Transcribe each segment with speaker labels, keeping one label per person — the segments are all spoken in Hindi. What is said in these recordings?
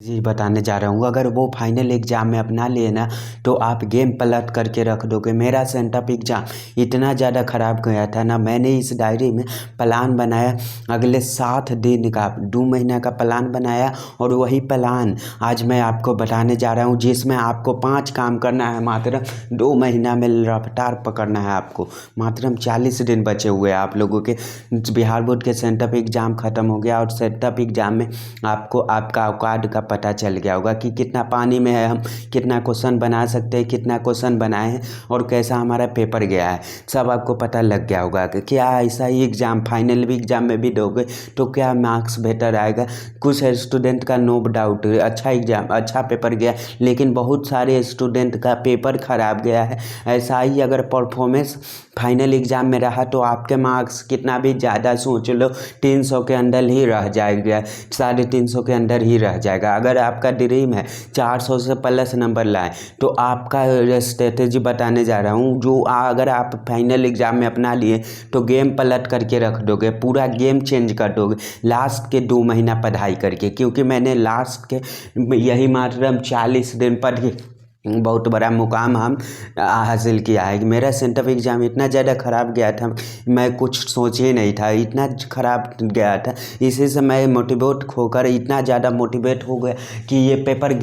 Speaker 1: जी बताने जा रहा हूँ। अगर वो फाइनल एग्ज़ाम में अपना लिए ना तो आप गेम पलट करके रख दोगे। मेरा सेंटअप एग्ज़ाम इतना ज़्यादा ख़राब गया था ना, मैंने इस डायरी में प्लान बनाया अगले 7 दिन का, 2 महीना का प्लान बनाया और वही प्लान आज मैं आपको बताने जा रहा हूँ, जिसमें आपको 5 काम करना है। मात्र 2 महीना में रफ्तार पकड़ना है आपको। मात्र 40 दिन बचे हुए हैं आप लोगों के। बिहार बोर्ड के सेंटअप एग्ज़ाम ख़त्म हो गया और सेंटअप एग्ज़ाम में आपको आपका औकात का पता चल गया होगा कि कितना पानी में है, हम कितना क्वेश्चन बना सकते हैं, कितना क्वेश्चन बनाए हैं और कैसा हमारा पेपर गया है, सब आपको पता लग गया होगा कि क्या ऐसा ही एग्ज़ाम फाइनल भी एग्ज़ाम में भी दोगे तो क्या मार्क्स बेटर आएगा। कुछ स्टूडेंट का नो डाउट अच्छा एग्ज़ाम अच्छा पेपर गया, लेकिन बहुत सारे स्टूडेंट का पेपर ख़राब गया है। ऐसा ही अगर परफॉर्मेंस फाइनल एग्ज़ाम में रहा तो आपके मार्क्स कितना भी ज़्यादा सोच लो 300 के अंदर ही रह जाएगा, 350 के अंदर ही रह जाएगा। अगर आपका ड्रीम है 400 से प्लस नंबर लाए तो आपका स्ट्रेटेजी बताने जा रहा हूँ, जो अगर आप फाइनल एग्ज़ाम में अपना लिए तो गेम पलट करके रख दोगे, पूरा गेम चेंज कर दोगे लास्ट के 2 महीना पढ़ाई करके। क्योंकि मैंने लास्ट के यही मात्र 40 दिन पढ़ के बहुत बड़ा मुकाम हम हासिल किया है। मेरा सेंटअप एग्ज़ाम इतना ज़्यादा ख़राब गया था, मैं कुछ सोच ही नहीं था, इतना ख़राब गया था। इसी से मैं मोटिवेट होकर इतना ज़्यादा मोटिवेट हो गया कि ये पेपर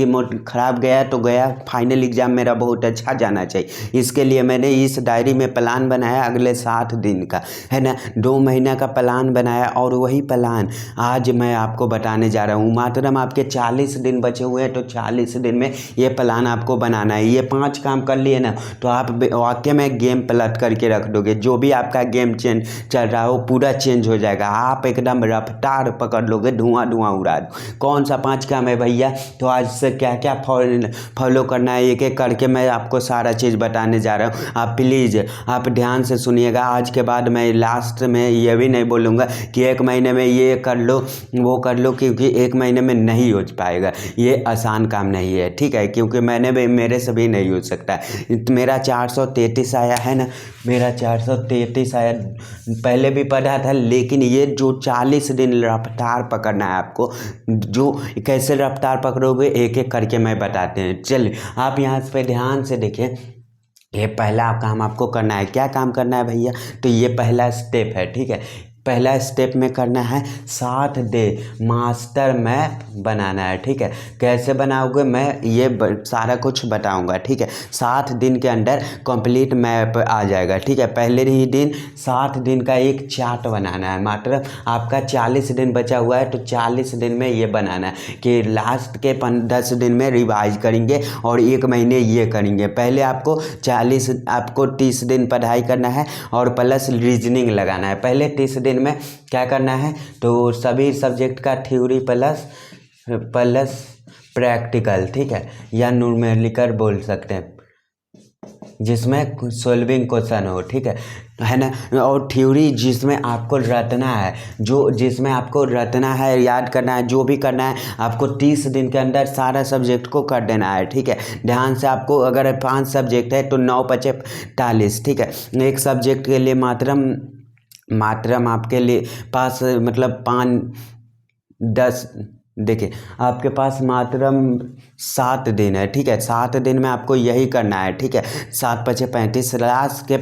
Speaker 1: ख़राब गया तो गया, फाइनल एग्ज़ाम मेरा बहुत अच्छा जाना चाहिए। इसके लिए मैंने इस डायरी में प्लान बनाया अगले 7 दिन का, है ना, 2 महीना का प्लान बनाया और वही प्लान आज मैं आपको बताने जा रहा हूँ। मात्र आपके 40 दिन बचे हुए हैं तो 40 दिन में ये प्लान आपको बनाना है। ये 5 काम कर लिए ना तो आप वाकई में गेम पलट करके रख दोगे। जो भी आपका गेम चेंज चल रहा हो पूरा चेंज हो जाएगा, आप एकदम रफ्तार पकड़ लोगे, धुआं धुआं उड़ा दो। कौन सा 5 काम है भैया, तो आज से क्या क्या फॉलो करना है एक एक करके मैं आपको सारा चीज़ बताने जा रहा हूँ। आप प्लीज़ आप ध्यान से सुनिएगा। आज के बाद मैं लास्ट में ये भी नहीं बोलूँगा कि 1 महीने में ये कर लो वो कर लो, क्योंकि 1 महीने में नहीं हो पाएगा। ये आसान काम नहीं है, ठीक है, क्योंकि मैंने भी मेरे से भी नहीं हो सकता। मेरा 433 आया है ना, मेरा 433 आया, पहले भी पढ़ा था, लेकिन ये जो 40 दिन रफ्तार पकड़ना है आपको, जो कैसे रफ्तार पकड़ोगे एक एक करके मैं बताते हैं। चलिए आप यहाँ पे ध्यान से देखिए। ये पहला काम आपको करना है। क्या काम करना है भैया, तो ये पहला स्टेप है, ठीक है। पहला स्टेप में करना है 7 डे मास्टर मैप बनाना है, ठीक है। कैसे बनाओगे मैं ये सारा कुछ बताऊंगा, ठीक है। 7 दिन के अंदर कंप्लीट मैप आ जाएगा, ठीक है। पहले ही दिन 7 दिन का एक चार्ट बनाना है। मात्र आपका 40 दिन बचा हुआ है तो 40 दिन में ये बनाना है कि लास्ट के 10 दिन में रिवाइज करेंगे और 1 महीने ये करेंगे। पहले आपको 30 दिन पढ़ाई करना है और प्लस रीजनिंग लगाना है। पहले 30 दिन में क्या करना है, तो सभी सब्जेक्ट का थ्योरी प्लस प्रैक्टिकल, ठीक है, या न्यूमेरिकल बोल सकते हैं, जिसमें सॉल्विंग क्वेश्चन हो, ठीक है ना। और थ्योरी जिसमें आपको रटना है, जिसमें आपको रटना है, याद करना है, जो भी करना है आपको 30 दिन के अंदर सारा सब्जेक्ट को कर देना है, ठीक है। ध्यान से आपको, अगर 5 सब्जेक्ट है तो 9 पचे 40, ठीक है। एक सब्जेक्ट के लिए मात्रम आपके लिए पास मतलब 5-10, देखिए आपके पास मात्रम 7 दिन है, ठीक है। 7 दिन में आपको यही करना है, ठीक है। 7 पचे 35, लास्ट के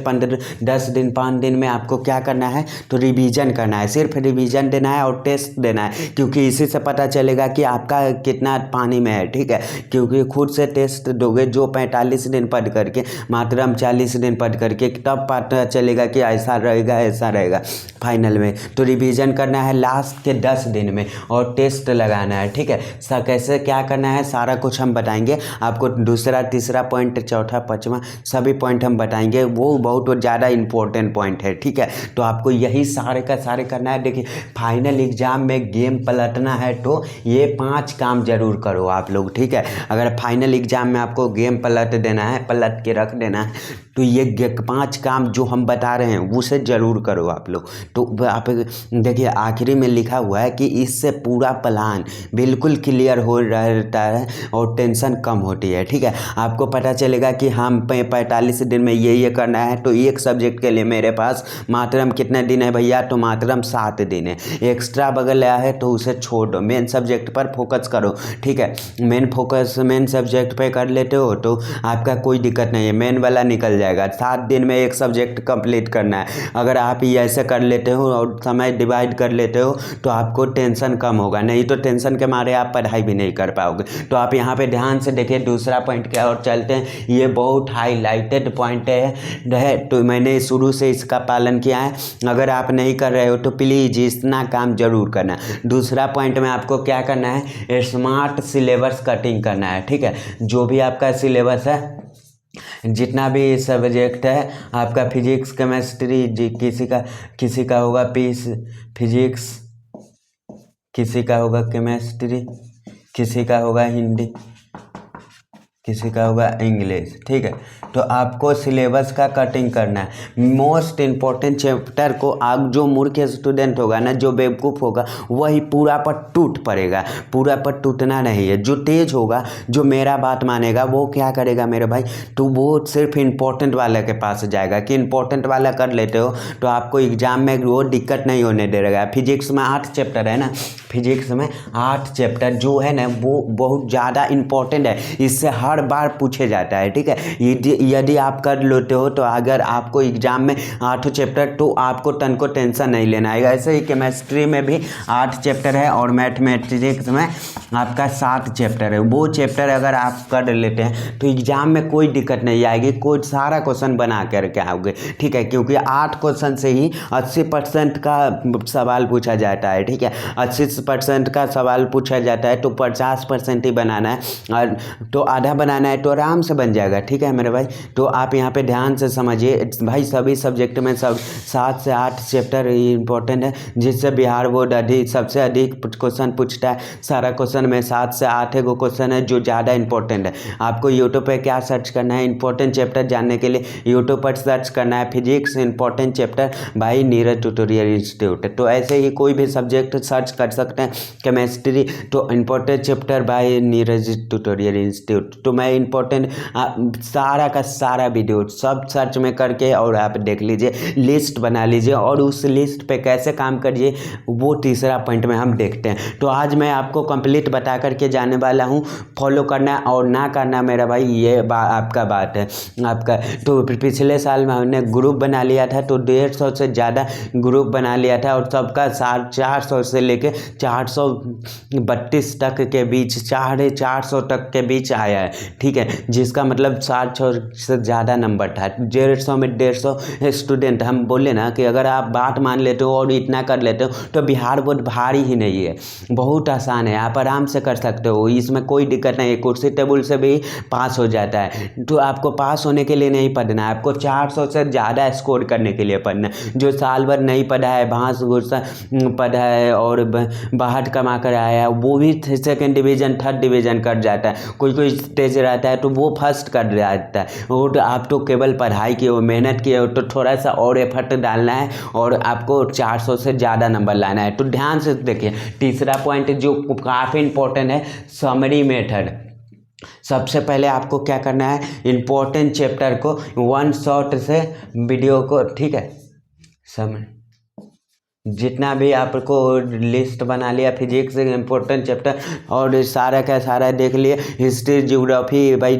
Speaker 1: 10 दिन 5 दिन में आपको क्या करना है, तो रिवीजन करना है। सिर्फ रिवीजन देना है और टेस्ट देना है, क्योंकि इसी से पता चलेगा कि आपका कितना पानी में है, ठीक है। क्योंकि खुद से टेस्ट दोगे जो 45 दिन पढ़ करके, मात्रम 40 दिन पढ़ करके, तब पता चलेगा कि ऐसा रहेगा फाइनल में। तो रिवीजन करना है लास्ट के 10 दिन में और टेस्ट लगाना है, ठीक है। कैसे क्या करना है सारा कुछ हम बताएंगे आपको। दूसरा, तीसरा पॉइंट, चौथा, पांचवा सभी पॉइंट हम बताएंगे, वो बहुत ज़्यादा इंपॉर्टेंट पॉइंट है, ठीक है। तो आपको यही सारे का सारे करना है। देखिए फाइनल एग्जाम में गेम पलटना है तो ये 5 काम जरूर करो आप लोग, ठीक है। अगर फाइनल एग्जाम में आपको गेम पलट देना है, पलट के रख देना है, तो ये 5 काम जो हम बता रहे हैं उसे ज़रूर करो आप लोग। तो आप देखिए आखिरी में लिखा हुआ है कि इससे पूरा प्लान बिल्कुल क्लियर हो रहता है और टेंशन कम होती है। ठीक है, आपको पता चलेगा कि हम 45 दिन में ये करना है। तो एक सब्जेक्ट के लिए मेरे पास मात्रम कितने दिन है भैया, तो मात्रम 7 दिन है। एक्स्ट्रा बगल आया है तो उसे छोड़ दो, मेन सब्जेक्ट पर फोकस करो। ठीक है, मेन सब्जेक्ट पे कर लेते हो तो आपका कोई दिक्कत नहीं है, मेन वाला निकल जाएगा। 7 दिन में एक सब्जेक्ट कंप्लीट करना है। अगर आप ये ऐसे कर लेते हो और समय डिवाइड कर लेते हो तो आपको टेंशन कम होगा, नहीं तो टेंशन के मारे आप पढ़ाई भी नहीं कर पाओगे। तो आप यहाँ पे ध्यान से देखिए दूसरा पॉइंट क्या और चलते हैं। ये बहुत हाईलाइटेड पॉइंट है, तो मैंने शुरू से इसका पालन किया है। अगर आप नहीं कर रहे हो तो प्लीज़ इतना काम जरूर करना। दूसरा पॉइंट में आपको क्या करना है, स्मार्ट सिलेबस कटिंग करना है। ठीक है, जो भी आपका सिलेबस है, जितना भी सब्जेक्ट है आपका, फिजिक्स केमिस्ट्री, किसी का होगा फिजिक्स, किसी का होगा केमिस्ट्री, किसी का होगा हिंदी, किसी का होगा इंग्लिश। ठीक है, तो आपको सिलेबस का कटिंग करना है। मोस्ट इम्पॉर्टेंट चैप्टर को आप, जो मूर्ख स्टूडेंट होगा ना, जो बेवकूफ़ होगा, वही पूरा पर टूट पड़ेगा। पूरा पर टूटना नहीं है। जो तेज होगा, जो मेरा बात मानेगा, वो क्या करेगा मेरे भाई, तो वो सिर्फ इम्पोर्टेंट वाला के पास जाएगा कि इम्पोर्टेंट वाला कर लेते हो तो आपको एग्जाम में वो दिक्कत नहीं होने देगा। फिजिक्स में 8 चैप्टर है ना, फिजिक्स में 8 चैप्टर जो है ना वो बहुत ज़्यादा इम्पोर्टेंट है, इससे हर बार पूछे जाता है। ठीक है, यदि आप कर लेते हो तो अगर आपको एग्जाम में 8 चैप्टर, तो आपको तन को टेंशन नहीं लेना है। ऐसे ही केमिस्ट्री में भी 8 चैप्टर है और मैथमेटिक्स में आपका 7 चैप्टर है। वो चैप्टर अगर आप कर लेते हैं तो एग्जाम में कोई दिक्कत नहीं आएगी, कोई सारा क्वेश्चन बना करके आओगे। ठीक है, क्योंकि 8 क्वेश्चन से ही 80% का सवाल पूछा जाता है। ठीक है, 80% का सवाल पूछा जाता है तो 50% ही बनाना है, और तो आधा बनाना है तो आराम से बन जाएगा। ठीक है मेरे भाई, तो आप यहाँ पे ध्यान से समझिए भाई। सभी सब्जेक्ट में 7 से 8 चैप्टर इंपॉर्टेंट है, जिससे बिहार बोर्ड सबसे अधिक क्वेश्चन पूछता है। सारा क्वेश्चन में 7 से 8 गो क्वेश्चन है जो ज़्यादा इंपॉर्टेंट है। आपको यूट्यूब पे क्या सर्च करना है, इंपॉर्टेंट चैप्टर जानने के लिए यूट्यूब पर सर्च करना है physics important chapter by Neeraj tutorial institute. तो ऐसे ही कोई भी सब्जेक्ट सर्च कर सकते हैं। केमिस्ट्री तो important chapter by Neeraj tutorial institute. तो मैं इंपॉर्टेंट सारा का सारा वीडियो सब सर्च में करके और आप देख लीजिए, लिस्ट बना लीजिए और उस लिस्ट पे कैसे काम करिए वो तीसरा पॉइंट में हम देखते हैं। तो आज मैं आपको कंप्लीट बता करके जाने वाला हूँ। फॉलो करना और ना करना मेरा भाई ये आपका बात है आपका। तो पिछले साल में हमने ग्रुप बना लिया था, तो 150 से ज़्यादा ग्रुप बना लिया था और सबका 400 से लेके 432 तक के बीच, 450 तक के बीच आया है। ठीक है, जिसका मतलब 400 से ज़्यादा नंबर था। 150 में 150 स्टूडेंट, हम बोले ना कि अगर आप बात मान लेते हो और इतना कर लेते हो तो बिहार बोर्ड भारी ही नहीं है, बहुत आसान है, आप आराम से कर सकते हो। इसमें कोई दिक्कत नहीं है, कुर्सी टेबल से भी पास हो जाता है। तो आपको पास होने के लिए नहीं पढ़ना है, आपको 400 से ज़्यादा स्कोर करने के लिए पढ़ना है। जो साल भर नहीं पढ़ा है, भांस घुसा पढ़ा है और बाहर कमा कर आया है, वो भी 2nd डिवीज़न 3rd डिवीज़न कर जाता है। कोई तेज रहता है तो वो फर्स्ट कर जाता है। और आप तो केवल पढ़ाई की हो, मेहनत की हो, तो थोड़ा सा और एफर्ट डालना है और आपको 400 से ज़्यादा नंबर लाना है। तो ध्यान से देखिए, तीसरा पॉइंट जो काफ़ी इंपॉर्टेंट है, समरी मेथड। सबसे पहले आपको क्या करना है, इम्पोर्टेंट चैप्टर को 1 शॉट से वीडियो को, ठीक है, समझ, जितना भी आपको लिस्ट बना लिया फिजिक्स इम्पोर्टेंट चैप्टर और सारा का सारा देख लिए, हिस्ट्री ज्योग्राफी भाई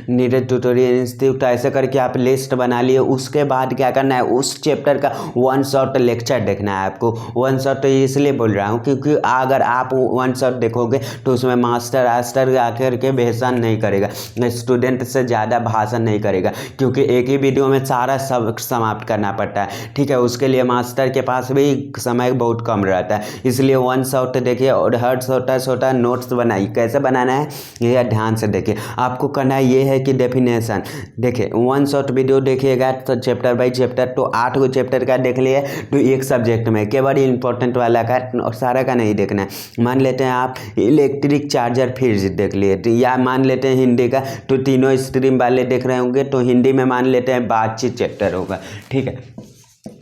Speaker 1: नीरज ट्यूटोरियल इंस्टीट्यूट, ऐसे करके आप लिस्ट बना लिए। उसके बाद क्या करना है, उस चैप्टर का 1 शॉट लेक्चर देखना है आपको। 1 शॉट इसलिए बोल रहा हूँ क्योंकि अगर आप 1 शॉट देखोगे तो उसमें मास्टर आस्टर आकर के भाषण नहीं करेगा, स्टूडेंट से ज़्यादा भाषण नहीं करेगा, क्योंकि एक ही वीडियो में सारा सब समाप्त करना पड़ता है। ठीक है, उसके लिए मास्टर के पास भी समय बहुत कम रहता है, इसलिए वन शॉट देखिए और हर छोटा छोटा नोट्स बनाइए। कैसे बनाना है ये ध्यान से देखिए। आपको करना ये है कि डेफिनेशन देखिए, वन शॉट वीडियो देखिएगा तो चैप्टर बाई चैप्टर, तो 8 गो चैप्टर का देख लिए तो एक सब्जेक्ट में केवल इंपॉर्टेंट वाला का और सारा का नहीं देखना है। मान लेते हैं आप इलेक्ट्रिक चार्जर फ्रिज देख लिए, तो या मान लेते हैं हिंदी का, तो तीनों स्ट्रीम वाले देख रहे होंगे, तो हिंदी में मान लेते हैं बातचीत चैप्टर होगा, ठीक है,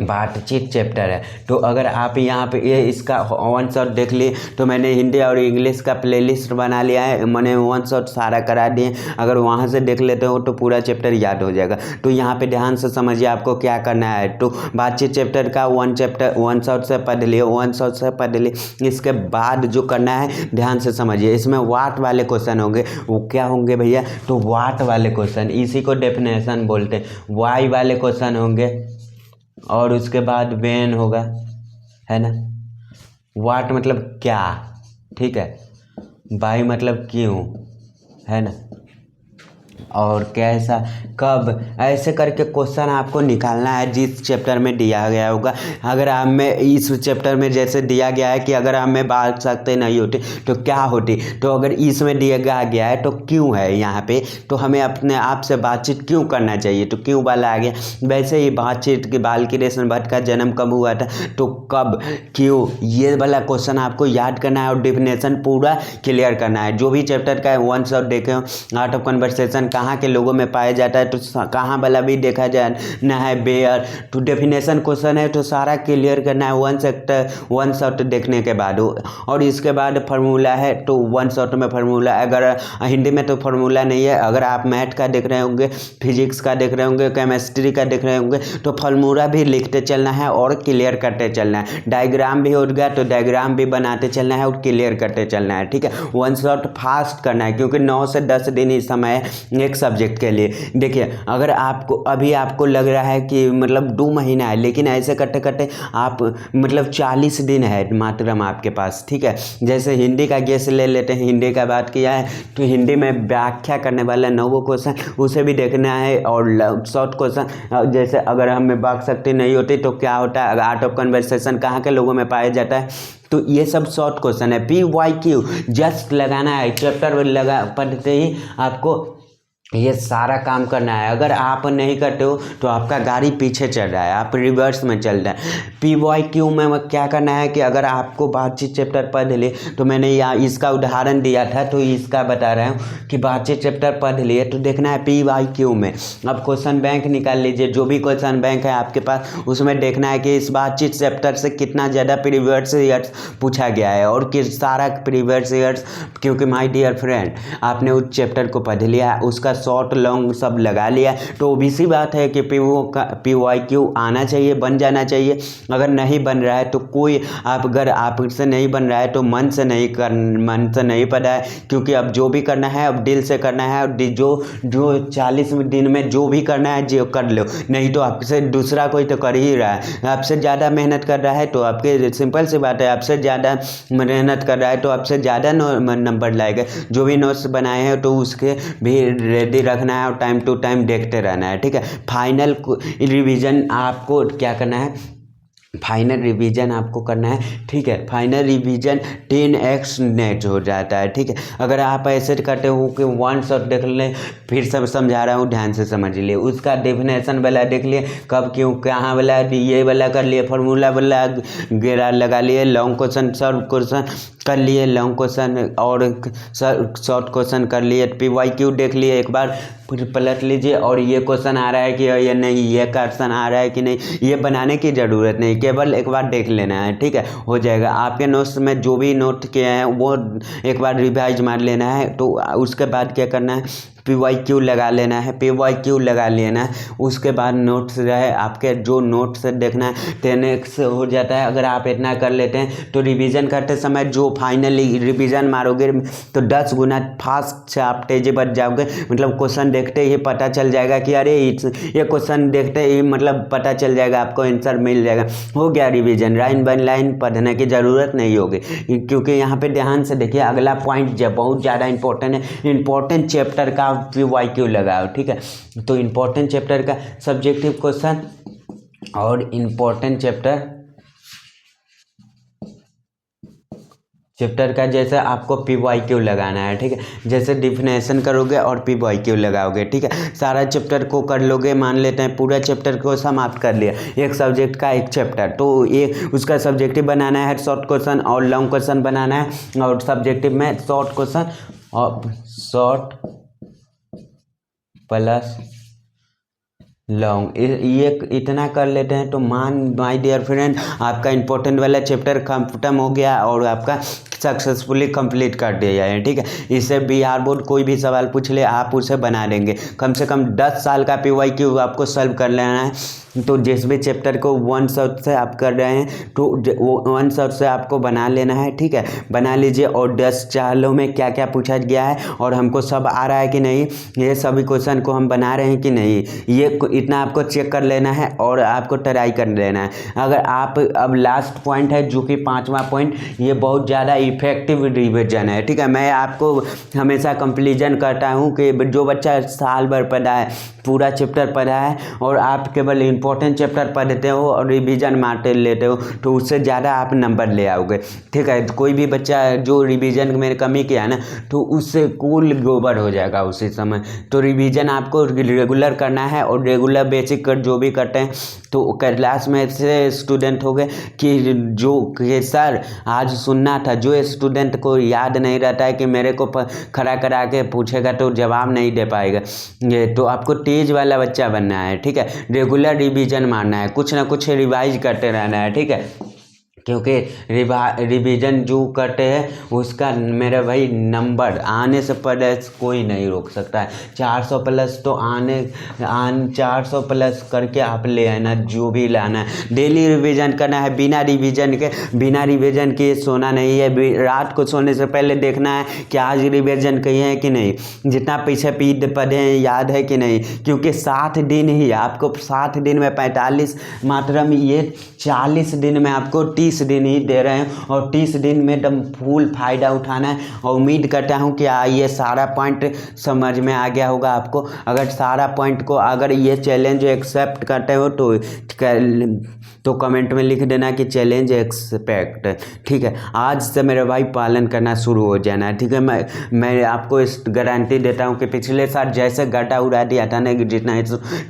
Speaker 1: बातचीत चैप्टर है। तो अगर आप यहाँ पे ये इसका वन शॉट देख लिए, तो मैंने हिंदी और इंग्लिश का प्लेलिस्ट बना लिया है, मैंने वन शॉट सारा करा दिए। अगर वहाँ से देख लेते हो तो पूरा चैप्टर याद हो जाएगा। तो यहाँ पे ध्यान से समझिए आपको क्या करना है। तो बातचीत चैप्टर का वन शॉट से पढ़ लिए, वन शॉट से पढ़ लिए। इसके बाद जो करना है ध्यान से समझिए, इसमें वाट वाले क्वेश्चन होंगे। वो क्या होंगे भैया? तो वाट वाले क्वेश्चन, इसी को डेफिनेशन बोलते हैं। वाई वाले क्वेश्चन होंगे और उसके बाद वेन होगा, है ना। वाट मतलब क्या, ठीक है, बाई मतलब क्यों, है ना, और कैसा, कब, ऐसे करके क्वेश्चन आपको निकालना है जिस चैप्टर में दिया गया होगा। अगर आप में इस चैप्टर में जैसे दिया गया है कि अगर आप में बात सकते नहीं होती तो क्या होती, तो अगर इसमें दिया गया है तो क्यों है यहाँ पे, तो हमें अपने आप से बातचीत क्यों करना चाहिए, तो क्यों वाला आ गया। वैसे ही बातचीत की बालकृष्ण भट्ट का जन्म कब हुआ था, तो कब, क्यों, ये वाला क्वेश्चन आपको याद करना है और डेफिनेशन पूरा क्लियर करना है। जो भी चैप्टर का वन शॉट देखे हो, आर्ट ऑफ कन्वर्सेशन कहाँ के लोगों में पाया जाता है, तो कहाँ वाला भी देखा जाए ना है, बेयर, तो डेफिनेशन क्वेश्चन है तो सारा क्लियर करना है वन शॉट देखने के बाद। और इसके बाद फार्मूला है, तो वन शॉट में फार्मूला, अगर हिंदी में तो फार्मूला नहीं है, अगर आप मैथ का देख रहे होंगे, फिजिक्स का देख रहे होंगे, केमिस्ट्री का देख रहे होंगे, तो फार्मूला भी लिखते चलना है और क्लियर करते चलना है। डायग्राम भी होगा तो डायग्राम भी बनाते चलना है और क्लियर करते चलना है, ठीक है। वन शॉट फास्ट करना है क्योंकि 9 से 10 दिन ही समय है एक सब्जेक्ट के लिए। देखिए अगर आपको अभी आपको लग रहा है कि मतलब 2 महीना है, लेकिन ऐसे करते करते आप मतलब 40 दिन है मात्रम आपके पास, ठीक है। जैसे हिंदी का गेस ले लेते हैं, हिंदी का बात किया है तो हिंदी में व्याख्या करने वाला 9 क्वेश्चन उसे भी देखना है। और शॉर्ट क्वेश्चन जैसे अगर हमें बात शक्ति नहीं होती तो क्या होता है, आर्ट ऑफ कन्वर्सेशन कहाँ के लोगों में पाया जाता है, तो ये सब शॉर्ट क्वेश्चन है। PYQ जस्ट लगाना है, चैप्टर लगा पढ़ते ही आपको ये सारा काम करना है। अगर आप नहीं करते हो तो आपका गाड़ी पीछे चल रहा है, आप रिवर्स में चल रहा है। PYQ में क्या करना है कि अगर आपको बातचीत चैप्टर पढ़ लिए, तो मैंने यहाँ इसका उदाहरण दिया था तो इसका बता रहा हूँ कि बातचीत चैप्टर पढ़ लिए तो देखना है PYQ में। अब क्वेश्चन बैंक निकाल लीजिए, जो भी क्वेश्चन बैंक है आपके पास उसमें देखना है कि इस बातचीत चैप्टर से कितना ज़्यादा प्रीवियस ईयर्स पूछा गया है और किस सारा प्रीवियस ईयर्स, क्योंकि माय डियर फ्रेंड आपने उस चैप्टर को पढ़ लिया, उसका शॉर्ट लॉन्ग सब लगा लिया, तो obvious बात है कि PYQ आना चाहिए, बन जाना चाहिए। अगर नहीं बन रहा है तो कोई आप अगर आपसे नहीं बन रहा है तो मन से नहीं पढ़ा है, क्योंकि अब जो भी करना है अब दिल से करना है और जो 40 दिन में जो भी करना है जो कर लो, नहीं तो आपसे दूसरा कोई तो कर ही रहा है, आपसे ज़्यादा मेहनत कर रहा है तो आपके सिंपल सी बात है, आपसे ज़्यादा मेहनत कर रहा है तो आपसे ज़्यादा नंबर लाएगा। जो भी नोट्स बनाए हैं तो उसके भी रेडी रखना है और टाइम टू टाइम देखते रहना है, ठीक है। फाइनल रिवीजन आपको क्या करना है, फाइनल रिवीजन आपको करना है, ठीक है। फाइनल रिवीजन 10x नेट हो जाता है, ठीक है। अगर आप ऐसे करते हो कि वन शॉट देख लें, फिर सब समझा रहा हूँ ध्यान से समझ लिए, उसका डेफिनेशन वाला देख लिए, कब क्यों कहाँ वाला ये वाला कर लिए, फार्मूला वाला गेरा लगा लिए, लॉन्ग क्वेश्चन शॉर्ट क्वेश्चन कर लिए, लॉन्ग क्वेश्चन और शॉर्ट क्वेश्चन कर लिए, PYQ देख लिए, एक बार फिर पलट लीजिए और ये क्वेश्चन आ रहा है कि ये नहीं, ये क्वेश्चन आ रहा है कि नहीं, ये बनाने की ज़रूरत नहीं, केवल एक बार देख लेना है, ठीक है, हो जाएगा। आपके नोट्स में जो भी नोट किए हैं वो एक बार रिवाइज मार लेना है। तो उसके बाद क्या करना है, PYQ लगा लेना है, PYQ लगा लेना है। उसके बाद नोट्स जो है आपके, जो नोट्स देखना है 10x हो जाता है। अगर आप इतना कर लेते हैं तो रिवीजन करते समय जो फाइनली रिवीजन मारोगे तो 10 गुना फास्ट से आप तेजी बढ़ जाओगे। मतलब क्वेश्चन देखते ही पता चल जाएगा कि अरे ये क्वेश्चन देखते ही मतलब पता चल जाएगा, आपको आंसर मिल जाएगा, हो गया रिवीजन। लाइन बाय लाइन पढ़ने की ज़रूरत नहीं होगी, क्योंकि यहाँ पे ध्यान से देखिए अगला पॉइंट जब बहुत ज़्यादा इंपॉर्टेंट है, इंपॉर्टेंट चैप्टर का PYQ लगाओ, ठीक है। तो इंपॉर्टेंट चैप्टर का सब्जेक्टिव क्वेश्चन और इंपॉर्टेंट चैप्टर चैप्टर का जैसे आपको PYQ लगाना है, ठीक है। जैसे डिफिनेशन करोगे और PYQ लगाओगे, ठीक है। सारा चैप्टर को कर लोगे, मान लेते हैं पूरा चैप्टर को समाप्त कर लिया, एक सब्जेक्ट का एक चैप्टर, तो ये उसका सब्जेक्टिव बनाना है, शॉर्ट क्वेश्चन और लॉन्ग क्वेश्चन बनाना है। और सब्जेक्टिव में शॉर्ट क्वेश्चन और शॉर्ट प्लस लॉन्ग, ये इतना कर लेते हैं तो माय डियर फ्रेंड आपका इंपॉर्टेंट वाला चैप्टर खत्म हो गया और आपका सक्सेसफुली कंप्लीट कर दिया जाए, ठीक है। इससे बिहार बोर्ड कोई भी सवाल पूछ ले आप उसे बना देंगे। कम से कम 10 साल का PYQ आपको सॉल्व कर लेना है। तो जिस भी चैप्टर को 1 शॉट से आप कर रहे हैं तो 1 शॉट से आपको बना लेना है, ठीक है। बना लीजिए और 10 चालों में क्या क्या पूछा गया है और हमको सब आ रहा है कि नहीं, ये सभी क्वेश्चन को हम बना रहे हैं कि नहीं, ये इतना आपको चेक कर लेना है और आपको ट्राई कर लेना है। अगर आप अब लास्ट पॉइंट है जो कि 5वां पॉइंट, ये बहुत ज़्यादा इफेक्टिव रिविजन है, ठीक है। मैं आपको हमेशा कंप्लीजन करता हूँ कि जो बच्चा साल भर पढ़ा है, पूरा चैप्टर पढ़ा है और आप केवल इंपॉर्टेंट चैप्टर पढ़ते हो और रिवीजन मारते लेते हो तो उससे ज़्यादा आप नंबर ले आओगे, ठीक है। कोई भी बच्चा जो रिवीजन में कमी किया ना तो उससे कूल गोबर हो जाएगा उसी समय। तो रिवीजन आपको रेगुलर करना है और रेगुलर बेसिक कर जो भी करते हैं तो क्लास में ऐसे स्टूडेंट हो गए कि जो कि सर आज सुनना था, जो स्टूडेंट को याद नहीं रहता है कि मेरे को खड़ा करा के पूछेगा तो जवाब नहीं दे पाएगा, ये तो आपको तेज वाला बच्चा बनना है, ठीक है। रेगुलर रिवीजन मारना है, कुछ ना कुछ रिवाइज करते रहना है, ठीक है। क्योंकि रिवीजन जो करते हैं उसका मेरे भाई नंबर आने से पहले कोई नहीं रोक सकता है। 400 प्लस तो आने 400 प्लस करके आप ले आना, जो भी लाना है। डेली रिवीजन करना है, बिना रिवीजन के सोना नहीं है। रात को सोने से पहले देखना है कि आज रिवीजन किए हैं कि नहीं, जितना पीछे पढ़े हैं याद है कि नहीं, क्योंकि 7 दिन ही आपको, 7 दिन में 45 मात्रा में, ये 40 दिन में आपको 30 दिन ही दे रहे हैं और 30 दिन में एकदम फुल फायदा उठाना है। और उम्मीद करता हूं कि ये सारा पॉइंट समझ में आ गया होगा आपको। अगर सारा पॉइंट को, अगर ये चैलेंज एक्सेप्ट करते हो तो कमेंट में लिख देना कि चैलेंज एक्सपेक्ट, ठीक है। आज से मेरे भाई पालन करना शुरू हो जाना, ठीक है। मैं आपको इस गारंटी देता हूं कि पिछले साल जैसे गड्ढा उड़ा दिया था ना, जितना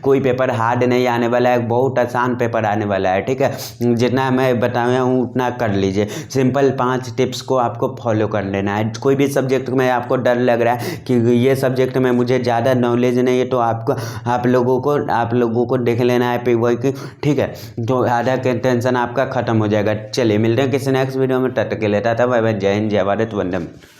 Speaker 1: कोई पेपर हार्ड नहीं आने वाला है, बहुत आसान पेपर आने वाला है, ठीक है। जितना मैं बताया हूँ उतना कर लीजिए। सिंपल 5 टिप्स को आपको फॉलो कर लेना है। कोई भी सब्जेक्ट में आपको डर लग रहा है कि ये सब्जेक्ट में मुझे ज़्यादा नॉलेज नहीं है तो आप लोगों को देख लेना है PYQ, ठीक है। तो आधा का टेंशन आपका खत्म हो जाएगा। चलिए मिलते हैं किसी नेक्स्ट वीडियो में, तब तक के लिए टाटा बाय बाय, जय हिंद, जय भारत, वंदे मातरम।